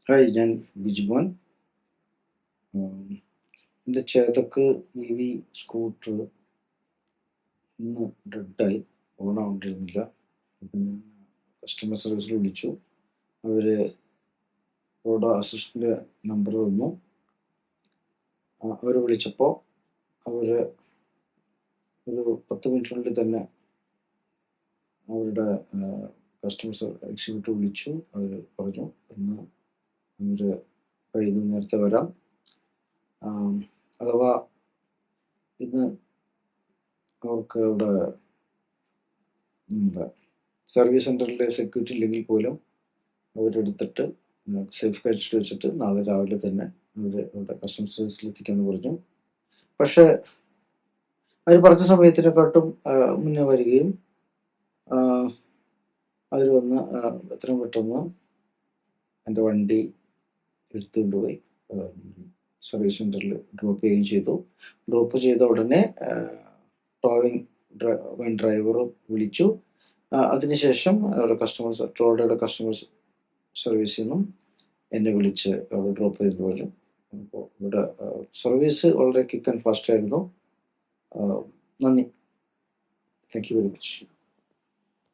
Hi, ഞാൻ ബിജുമോൻ. എൻ്റെ Chetak EV scooter ഇന്ന് ഡെഡായി, ഓണാകൊണ്ടിരുന്നില്ല. പിന്നെ കസ്റ്റമർ സർവീസിൽ വിളിച്ചു. അവർ റോഡ അസിസ്റ്റൻ്റ് നമ്പർ തന്നു. അവർ വിളിച്ചപ്പോൾ അവർ ഒരു 10 മിനിറ്റിനുള്ളിൽ തന്നെ അവരുടെ കസ്റ്റമർ എക്സിക്യൂട്ടീവ് വിളിച്ചു. അവർ പറഞ്ഞു ഇന്ന് അവർ കഴിയുന്ന നേരത്തെ വരാം. അഥവാ ഇന്ന് അവർക്ക് അവിടെ സർവീസ് സെൻറ്ററിലെ സെക്യൂരിറ്റി ഇല്ലെങ്കിൽ പോലും അവരെടുത്തിട്ട് സേഫ് കഴിച്ചിട്ട് വെച്ചിട്ട് നാളെ രാവിലെ തന്നെ അവർ അവിടെ കസ്റ്റമർ സർവീസിൽ എത്തിക്കാമെന്ന് പറഞ്ഞു. പക്ഷേ അവർ പറഞ്ഞ സമയത്തിനെക്കാട്ടും മുന്നേ വരികയും അവർ വന്ന് എത്രയും പെട്ടെന്ന് എൻ്റെ വണ്ടി എടുത്തുകൊണ്ടുപോയി സർവീസ് സെൻറ്ററിൽ ഡ്രോപ്പ് ചെയ്യുകയും ചെയ്തു. ഡ്രോപ്പ് ചെയ്ത ഉടനെ ടോവിങ് ഡ്രൈവർ വിളിച്ചു. അതിനുശേഷം അവിടെ റോഡയുടെ കസ്റ്റമർ സർവീസിൽ നിന്നും എന്നെ വിളിച്ച് അവിടെ ഡ്രോപ്പ് ചെയ്തിട്ട് പറഞ്ഞു. അപ്പോൾ ഇവിടെ സർവീസ് വളരെ ക്വിക്ക് ആൻഡ് ഫാസ്റ്റ് ആയിരുന്നു. നന്ദി. Thank you very much.